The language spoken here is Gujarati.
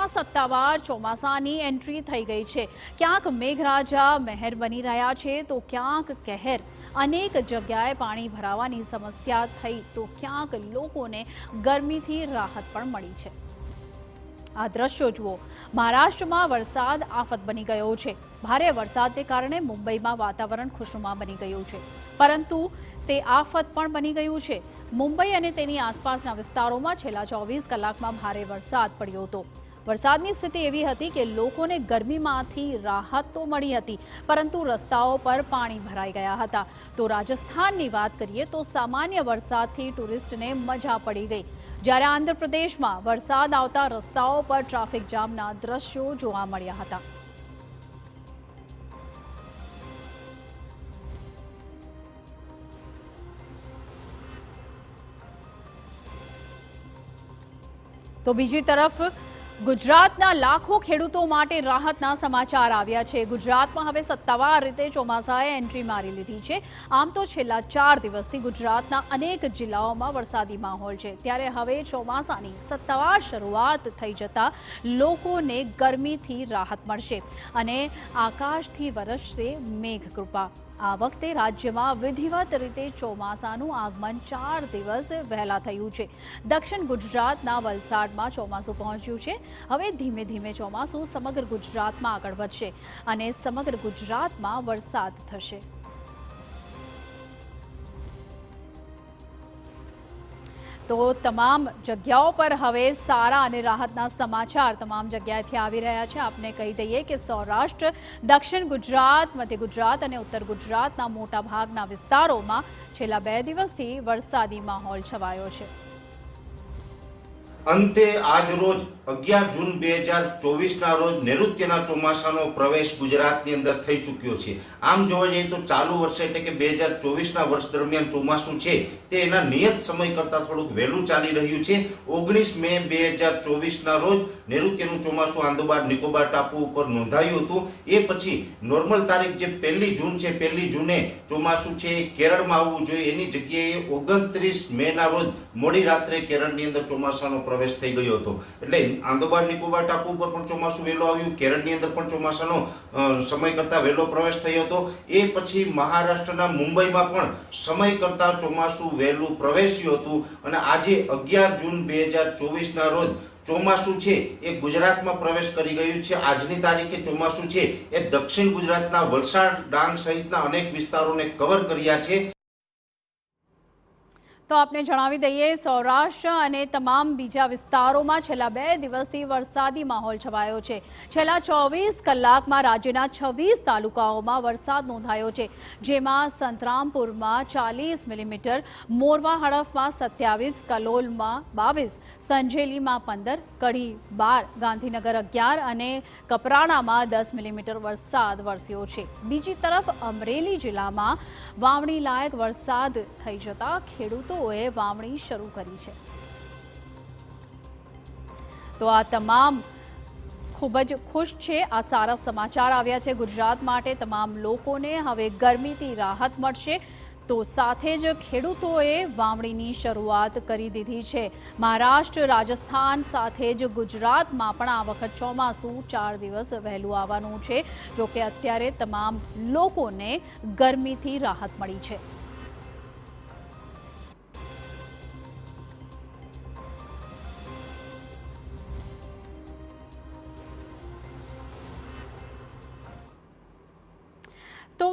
ગુજરાતમાં સત્તાવાર ચોમાસાની એન્ટ્રી થઈ ગઈ છે। ક્યાંક મેઘરાજા મહેર બની રહ્યા છે તો ક્યાંક કહેર। અનેક જગ્યાએ પાણી ભરાવાની સમસ્યા થઈ તો ક્યાંક લોકોને ગરમીથી રાહત પણ મળી છે। આ દ્રશ્યો જુઓ, મહારાષ્ટ્રમાં વરસાદ આફત બની ગયો છે। ભારે વરસાદને કારણે મુંબઈમાં વાતાવરણ ખુશનુમા બની ગયું છે, પરંતુ તે આફત પણ બની ગયું છે। મુંબઈ અને તેની આસપાસના વિસ્તારોમાં છેલ્લા 24 કલાકમાં ભારે વરસાદ પડ્યો હતો। વરસાદની સ્થિતિ એવી હતી કે લોકોને ગરમીમાંથી રાહત તો મળી હતી, પરંતુ રસ્તાઓ પર પાણી ભરાઈ ગયા હતા। તો રાજસ્થાનની વાત કરીએ તો સામાન્ય વરસાદથી ટુરિસ્ટને મજા પડી ગઈ, જ્યારે આંધ્રપ્રદેશમાં વરસાદ આવતા રસ્તાઓ પર ટ્રાફિક જામના દ્રશ્યો જોવા મળ્યા હતા। તો બીજી તરફ ગુજરાતના લાખો ખેડૂતો માટે રાહતના સમાચાર આવ્યા છે। ગુજરાતમાં હવે સત્તાવાર રીતે ચોમાસાએ એન્ટ્રી મારી લીધી છે। આમ તો છેલ્લા 4 દિવસથી ગુજરાતના અનેક જિલ્લાઓમાં વરસાદી માહોલ છે, ત્યારે હવે ચોમાસાની સત્તાવાર શરૂઆત થઈ જતા લોકોને ગરમીથી રાહત મળશે અને આકાશથી વરસશે મેઘકૃપા। આ વખતે રાજ્યમાં વિધિવત રીતે ચોમાસાનું આગમન 4 દિવસ વહેલા થયું છે। દક્ષિણ ગુજરાતના વલસાડમાં ચોમાસું પહોંચ્યું છે। હવે ધીમે ધીમે ચોમાસું સમગ્ર ગુજરાતમાં આગળ વધશે અને સમગ્ર ગુજરાતમાં વરસાદ થશે। તો તમામ જગ્યાઓ પર હવે સારા અને રાહતના સમાચાર તમામ જગ્યાએથી આવી રહ્યા છે। આપને કહી દઈએ કે સૌરાષ્ટ્ર, દક્ષિણ ગુજરાત, મધ્ય ગુજરાત અને ઉત્તર ગુજરાતના મોટાભાગના વિસ્તારોમાં છેલ્લા 2 દિવસથી વરસાદી માહોલ છવાયો છે। અંતે આજ રોજ 11 જૂન 2024ના રોજ નૈઋત્યના ચોમાસાનો પ્રવેશ ગુજરાતની અંદર થઈ ચૂક્યો છે। આમ જોવા જઈએ તો ચાલુ વર્ષે એટલે કે 2024ના વર્ષ દરમિયાન ચોમાસું છે તે એના નિયત સમય કરતાં થોડુંક વહેલું ચાલી રહ્યું છે। 19 મે 2024ના રોજ નૈઋત્યનું ચોમાસું આંદોબાર નિકોબાર ટાપુ ઉપર નોંધાયું હતું। એ પછી નોર્મલ તારીખ જે 1 જૂન છે, 1 જૂને ચોમાસું છે કેરળમાં આવવું જોઈએ, એની જગ્યાએ 29 મેના રોજ મોડી રાત્રે કેરળની અંદર ચોમાસાનો પ્રવેશ થઈ ગયો હતો। એટલે આંદોબાર નિકોબાર ટાપુ ઉપર પણ ચોમાસું વહેલો આવ્યું, કેરળની અંદર પણ ચોમાસાનો સમય કરતા વહેલો પ્રવેશ થયો હતો। એ પછી મહારાષ્ટ્રના મુંબઈમાં પણ સમય કરતા ચોમાસું વહેલું પ્રવેશ્યું હતું અને આજે 11 જૂન 2024ના રોજ ચોમાસું છે એ ગુજરાતમાં પ્રવેશ કરી ગયું છે। આજની તારીખે ચોમાસું છે એ દક્ષિણ ગુજરાતના વલસાડ, ડાંગ સહિતના અનેક વિસ્તારોને કવર કર્યા છે। તો આપને જણાવી દઈએ, સૌરાષ્ટ્ર અને તમામ બીજા વિસ્તારોમાં છેલ્લા 2 દિવસથી વરસાદી માહોલ છવાયો છે। છેલ્લા 24 કલાકમાં રાજ્યના 26 તાલુકાઓમાં વરસાદ નોંધાયો છે, જેમાં સંતરામપુરમાં 40 મિલીમીટર, મોરવા હડફમાં 27, કલોલમાં 22, સંજેલીમાં 15, કડી 12, ગાંધીનગર 11 અને કપરાણામાં 10 મિલીમીટર વરસાદ વરસ્યો છે। બીજી તરફ અમરેલી જિલ્લામાં વાવણી લાયક વરસાદ થઈ જતા ખેડૂતો વાવણી શરૂ કરી છે। તો આ તમામ ખૂબ જ ખુશ છે। આ સારા સમાચાર આવ્યા છે ગુજરાત માટે। તમામ લોકોને હવે ગરમીથી રાહત મળશે, તો સાથે જ ખેડૂતોએ વાવણીની શરૂઆત કરી દીધી છે। મહારાષ્ટ્ર, રાજસ્થાન સાથે જ ગુજરાતમાં પણ આ વખત ચોમાસું 4 દિવસ વહેલું આવવાનું છે। જોકે અત્યારે તમામ લોકોને ગરમીથી રાહત મળી છે। તો